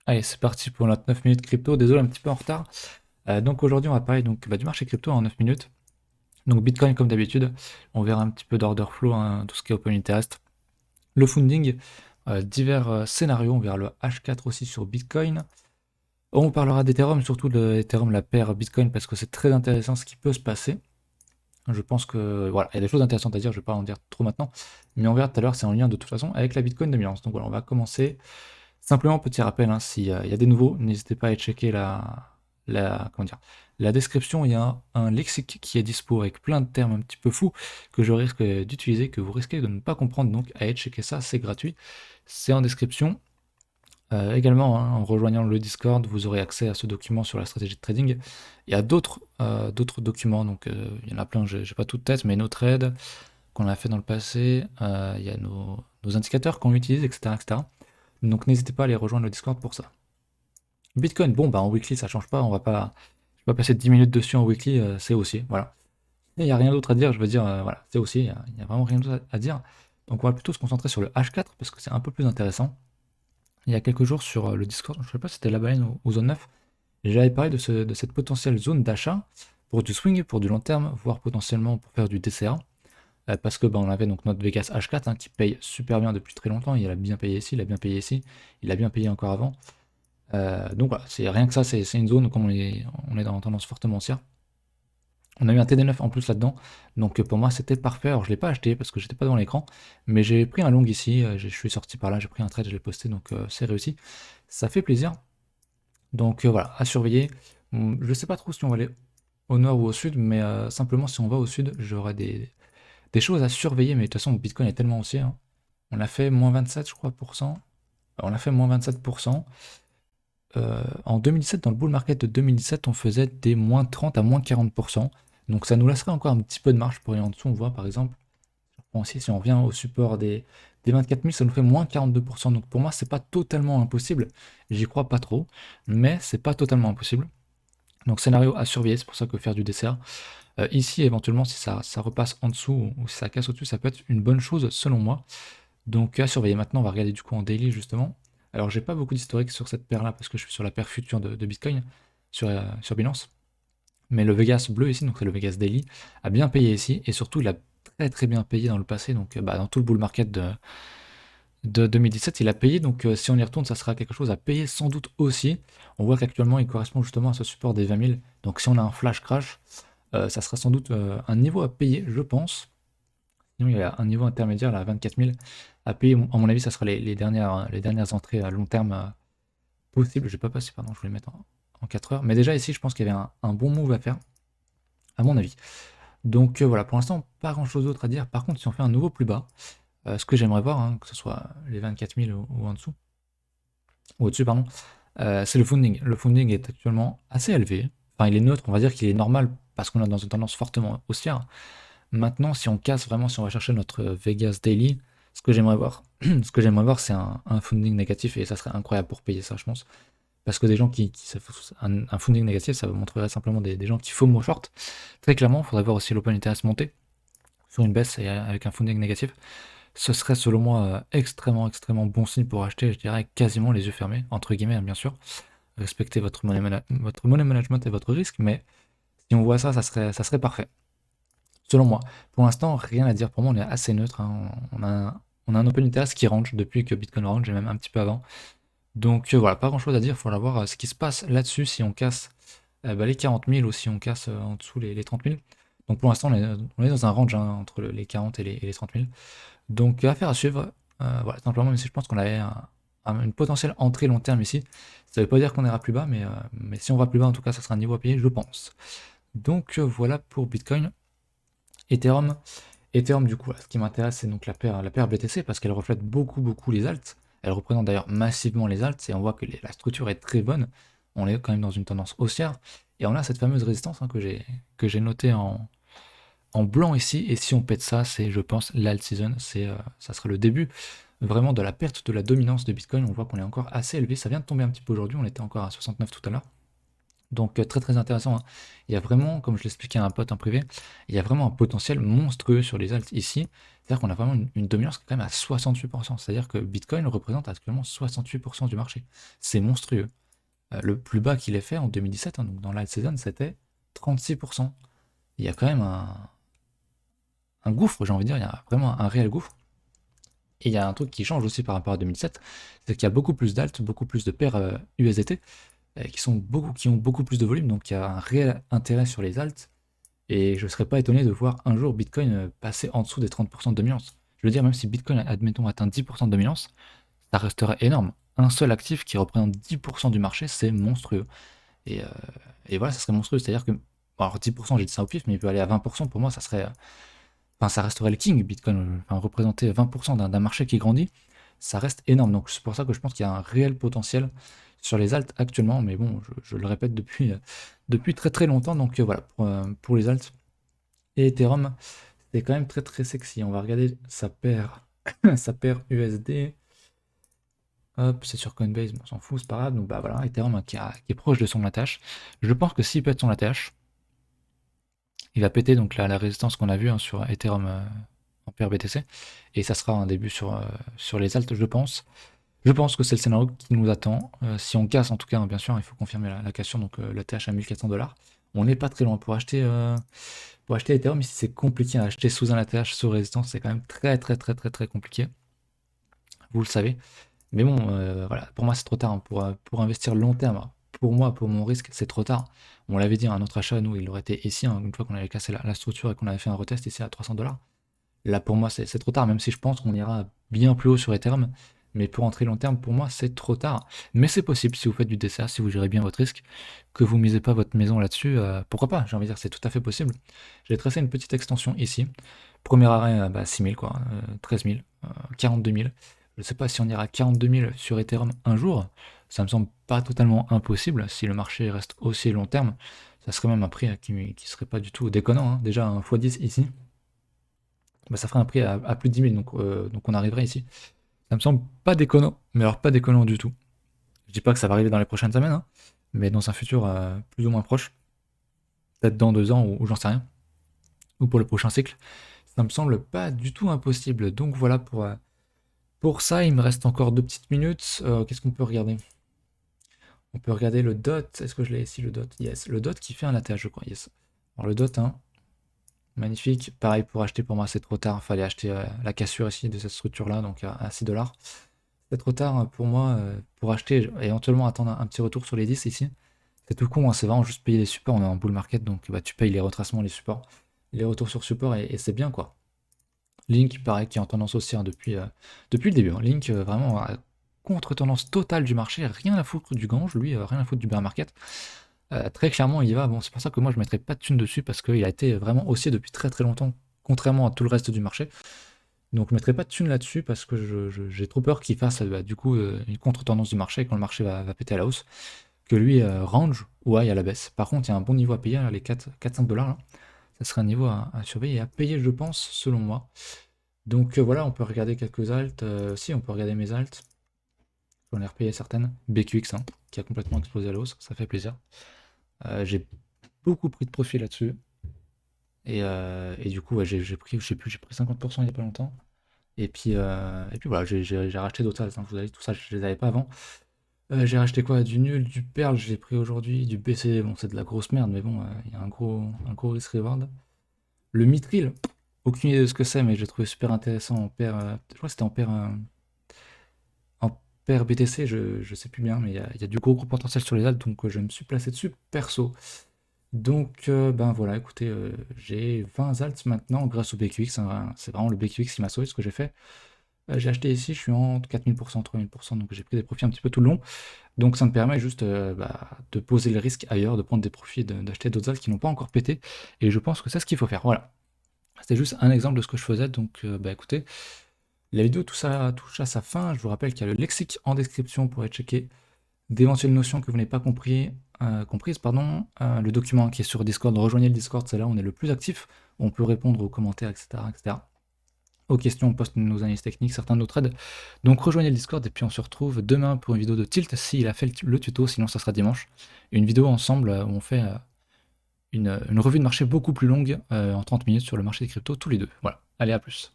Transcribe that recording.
Allez, c'est parti pour notre 9 minutes crypto. Désolé, un petit peu en retard. Donc aujourd'hui, on va parler du marché crypto en 9 minutes. Donc Bitcoin, comme d'habitude, on verra un petit peu d'order flow, hein, tout ce qui est open interest. Le funding, divers scénarios. On verra le H4 aussi sur Bitcoin. On parlera d'Ethereum, surtout de l'Ethereum, la paire Bitcoin, parce que c'est très intéressant ce qui peut se passer. Je pense que voilà, il y a des choses intéressantes à dire, je ne vais pas en dire trop maintenant, mais on verra tout à l'heure, c'est en lien de toute façon avec la Bitcoin dominance. Donc voilà, on va commencer. Simplement, petit rappel, hein, s'il y a des nouveaux, n'hésitez pas à aller checker comment dire, la description. Il y a un lexique qui est dispo avec plein de termes un petit peu fous que je risque d'utiliser, que vous risquez de ne pas comprendre. Donc, allez checker ça, c'est gratuit. C'est en description. Également, hein, en rejoignant le Discord, vous aurez accès à ce document sur la stratégie de trading. Il y a d'autres documents, donc il y en a plein, j'ai pas toute tête, mais nos trades qu'on a fait dans le passé, il y a nos indicateurs qu'on utilise, etc., etc. Donc n'hésitez pas à aller rejoindre le Discord pour ça. Bitcoin, bon bah en weekly ça change pas, je vais pas passer 10 minutes dessus en weekly, c'est haussier, voilà. Il n'y a rien d'autre à dire, je veux dire, voilà, c'est haussier, il y a vraiment rien d'autre à dire. Donc on va plutôt se concentrer sur le H4 parce que c'est un peu plus intéressant. Il y a quelques jours sur le Discord, je sais pas si c'était la baleine ou zone 9, j'avais parlé de cette potentielle zone d'achat pour du swing, pour du long terme, voire potentiellement pour faire du DCA. Parce que bah, on avait donc notre Vegas H4 hein, qui paye super bien depuis très longtemps, il a bien payé ici, il a bien payé ici, il a bien payé encore avant. Donc voilà, c'est rien que ça, c'est une zone comme on est dans tendance fortement haussière. On a eu un TD9 en plus là-dedans, donc pour moi c'était parfait. Alors je ne l'ai pas acheté parce que j'étais pas devant l'écran, mais j'ai pris un long ici, je suis sorti par là, j'ai pris un trade, je l'ai posté, donc c'est réussi. Ça fait plaisir. Donc voilà, à surveiller. Je sais pas trop si on va aller au nord ou au sud, mais simplement si on va au sud, j'aurai des choses à surveiller, mais de toute façon Bitcoin est tellement haussier, hein. On a fait moins 27 je crois pour cent. On a fait moins 27%. En 2017, dans le bull market de 2017, on faisait des moins 30 à moins 40%. Donc ça nous laisserait encore un petit peu de marge pour aller en dessous. On voit par exemple, bon, si on revient au support des 24 000, ça nous fait moins 42%. Donc pour moi, c'est pas totalement impossible. J'y crois pas trop, mais c'est pas totalement impossible. Donc scénario à surveiller, c'est pour ça que faire du dessert. Ici, éventuellement, si ça repasse en dessous ou si ça casse au-dessus, ça peut être une bonne chose selon moi. Donc à surveiller. Maintenant, on va regarder du coup en daily justement. Alors j'ai pas beaucoup d'historique sur cette paire là parce que je suis sur la paire future de Bitcoin sur Binance. Mais le Vegas bleu ici, donc c'est le Vegas Daily, a bien payé ici et surtout il a très très bien payé dans le passé. Donc bah, dans tout le bull market de 2017, il a payé. Donc si on y retourne, ça sera quelque chose à payer sans doute aussi. On voit qu'actuellement il correspond justement à ce support des 20 000. Donc si on a un flash crash, ça sera sans doute un niveau à payer, je pense. Sinon, il y a un niveau intermédiaire là, à 24 000 à payer. À mon avis, ça sera les dernières entrées à long terme possibles. Je vais pas passer, pardon, je voulais mettre en 4 heures. Mais déjà, ici, je pense qu'il y avait un bon move à faire, à mon avis. Donc voilà, pour l'instant, pas grand chose d'autre à dire. Par contre, si on fait un nouveau plus bas, ce que j'aimerais voir, hein, que ce soit les 24 000 ou en dessous, ou au-dessus, pardon, c'est le funding. Le funding est actuellement assez élevé. Enfin, il est neutre, on va dire qu'il est normal parce qu'on est dans une tendance fortement haussière. Maintenant, si on casse vraiment, si on va chercher notre Vegas Daily, ce que j'aimerais voir, ce que j'aimerais voir, c'est un funding négatif et ça serait incroyable pour payer ça, je pense. Parce que des gens un funding négatif, ça montrerait simplement des gens qui FOMO short. Très clairement, il faudrait voir aussi l'open interest monter sur une baisse et avec un funding négatif. Ce serait selon moi extrêmement, extrêmement bon signe pour acheter, je dirais quasiment les yeux fermés, entre guillemets, hein, bien sûr. Respectez votre money management et votre risque, mais si on voit ça, ça serait parfait. Selon moi. Pour l'instant, rien à dire. Pour moi, on est assez neutre, hein. On a un open interest qui range depuis que Bitcoin range, et même un petit peu avant. Donc voilà, pas grand chose à dire. Il faudra voir ce qui se passe là-dessus si on casse bah, les 40 000 ou si on casse en dessous les 30 000. Donc pour l'instant, on est dans un range hein, entre les 40 et les 30 000. Donc affaire à suivre. Voilà, simplement, même si je pense qu'on avait une potentielle entrée long terme ici, ça ne veut pas dire qu'on ira plus bas, mais si on va plus bas, en tout cas, ça sera un niveau à payer, je pense. Donc voilà pour Bitcoin. Ethereum, Ethereum, du coup, ce qui m'intéresse, c'est donc la paire BTC parce qu'elle reflète beaucoup, beaucoup les alts. Elle représente d'ailleurs massivement les alts et on voit que la structure est très bonne. On est quand même dans une tendance haussière et on a cette fameuse résistance hein, que j'ai notée en blanc ici. Et si on pète ça, c'est, je pense, l'alt season. Ça sera le début vraiment de la perte de la dominance de Bitcoin. On voit qu'on est encore assez élevé. Ça vient de tomber un petit peu aujourd'hui. On était encore à 69 tout à l'heure. Donc très très intéressant, hein. Il y a vraiment, comme je l'expliquais à un pote en privé, il y a vraiment un potentiel monstrueux sur les alts ici. C'est-à-dire qu'on a vraiment une dominance qui est quand même à 68%. C'est-à-dire que Bitcoin représente actuellement 68% du marché. C'est monstrueux. Le plus bas qu'il ait fait en 2017, hein, donc dans l'alt season, c'était 36%. Il y a quand même un gouffre, j'ai envie de dire, il y a vraiment un réel gouffre. Et il y a un truc qui change aussi par rapport à 2007, c'est qu'il y a beaucoup plus d'alt, beaucoup plus de paires USDT qui ont beaucoup plus de volume, donc il y a un réel intérêt sur les alts. Et je ne serais pas étonné de voir un jour Bitcoin passer en dessous des 30% de dominance. Je veux dire, même si Bitcoin, admettons, atteint 10% de dominance, ça resterait énorme. Un seul actif qui représente 10% du marché, c'est monstrueux. Et, euh, et voilà, ça serait monstrueux. C'est-à-dire que, bon, alors 10%, j'ai dit ça au pif, mais il peut aller à 20%, pour moi, ça serait. Enfin, ça resterait le king, Bitcoin. Enfin, représenter 20% d'un marché qui grandit, ça reste énorme. Donc c'est pour ça que je pense qu'il y a un réel potentiel sur les alts actuellement, mais bon, je le répète depuis très très longtemps. Donc voilà, pour les alts. Et Ethereum, c'est quand même très très sexy. On va regarder sa paire, sa paire USD. Hop, c'est sur Coinbase, mais on s'en fout, c'est pas grave. Donc bah voilà, Ethereum hein, qui est proche de son ATH. Je pense que s'il pète son ATH, il va péter donc la résistance qu'on a vue hein, sur Ethereum en paire BTC. Et ça sera un début sur les alts, je pense. Je pense que c'est le scénario qui nous attend. Si on casse, en tout cas, hein, bien sûr, il faut confirmer la cassure, donc l'ATH à 1400 $. On n'est pas très loin pour acheter Ethereum. Ici, c'est compliqué à acheter sous un ATH, sous résistance, c'est quand même très très très très très compliqué. Vous le savez. Mais bon, voilà, pour moi, c'est trop tard hein, pour investir long terme. Pour moi, pour mon risque, c'est trop tard. On l'avait dit, un autre achat, nous, il aurait été ici, hein, une fois qu'on avait cassé la structure et qu'on avait fait un retest ici à 300 $. Là, pour moi, c'est trop tard, même si je pense qu'on ira bien plus haut sur Ethereum. Mais pour entrer long terme, pour moi, c'est trop tard. Mais c'est possible si vous faites du DCA, si vous gérez bien votre risque, que vous misez pas votre maison là-dessus. Pourquoi pas? J'ai envie de dire, c'est tout à fait possible. J'ai tracé une petite extension ici. Premier arrêt, 6 000, quoi. 13 000, 42 000. Je ne sais pas si on ira à 42 000 sur Ethereum un jour. Ça me semble pas totalement impossible. Si le marché reste aussi long terme, ça serait même un prix qui serait pas du tout déconnant, hein. Déjà, un x10 ici, bah, ça ferait un prix à plus de 10 000, donc on arriverait ici. Ça me semble pas déconnant, mais alors pas déconnant du tout. Je dis pas que ça va arriver dans les prochaines semaines, hein, mais dans un futur plus ou moins proche, peut-être dans 2 ans ou j'en sais rien, ou pour le prochain cycle, ça me semble pas du tout impossible. Donc voilà pour ça, il me reste encore 2 petites minutes. Qu'est-ce qu'on peut regarder? On peut regarder le DOT. Est-ce que je l'ai ici, le DOT? Yes. Le DOT qui fait un ATH, je crois. Yes. Alors le DOT, hein, magnifique. Pareil pour acheter, pour moi, c'est trop tard. Fallait acheter la cassure ici de cette structure-là, donc à 6 $. C'est trop tard pour moi pour acheter et éventuellement attendre un petit retour sur les 10 ici. C'est tout con, hein, c'est vraiment juste payer les supports. On est en bull market, donc bah, tu payes les retracements, les supports, les retours sur support et c'est bien quoi. Link, pareil, qui est en tendance haussière depuis le début, hein. Link, vraiment, contre-tendance totale du marché, rien à foutre du gange, lui, rien à foutre du bear market. Très clairement, il y va. Bon, c'est pour ça que moi, je ne mettrai pas de thune dessus, parce qu'il a été vraiment haussier depuis très très longtemps, contrairement à tout le reste du marché. Donc je ne mettrai pas de thune là-dessus, parce que j'ai trop peur qu'il fasse du coup une contre-tendance du marché, quand le marché va péter à la hausse, que lui range ou aille à la baisse. Par contre, il y a un bon niveau à payer, là, les 4-5 $, là. Ça serait un niveau à surveiller et à payer, je pense, selon moi. Donc voilà, on peut regarder quelques alts. Si, on peut regarder mes alts. J'en ai repayé certaines. BQX, hein, qui a complètement explosé à la hausse, ça fait plaisir. J'ai beaucoup pris de profit là-dessus. Et du coup, ouais, j'ai pris, je sais plus, j'ai pris 50% il n'y a pas longtemps. Et puis voilà, j'ai racheté d'autres alts, hein, je vous avais dit, tout ça, je les avais pas avant. J'ai racheté quoi? Du nul, du perle, je l'ai pris aujourd'hui, du BC, bon, c'est de la grosse merde, mais bon, il y a un gros risk-reward. Le Mithril, aucune idée de ce que c'est, mais j'ai trouvé super intéressant en paire. Je crois que c'était en paire BTC, je sais plus bien, mais il y a du gros potentiel sur les alts, donc je me suis placé dessus perso. Donc, ben voilà, écoutez, j'ai 20 alts maintenant grâce au BQX, hein. C'est vraiment le BQX qui m'a sauvé ce que j'ai fait. J'ai acheté ici, je suis en 4000%, 3000%, donc j'ai pris des profits un petit peu tout le long. Donc ça me permet juste de poser le risque ailleurs, de prendre des profits, d'acheter d'autres alts qui n'ont pas encore pété. Et je pense que c'est ce qu'il faut faire. Voilà. C'était juste un exemple de ce que je faisais. Donc bah écoutez, la vidéo tout ça touche à sa fin. Je vous rappelle qu'il y a le lexique en description pour aller checker d'éventuelles notions que vous n'avez pas comprises. Le document qui est sur Discord, rejoignez le Discord, c'est là où on est le plus actif. On peut répondre aux commentaires, etc., etc. aux questions, on poste nos analyses techniques, certains de nos trades. Donc rejoignez le Discord et puis on se retrouve demain pour une vidéo de Tilt s'il a fait le tuto, sinon ça sera dimanche. Une vidéo ensemble où on fait une revue de marché beaucoup plus longue en 30 minutes sur le marché des cryptos tous les deux. Voilà, allez à plus.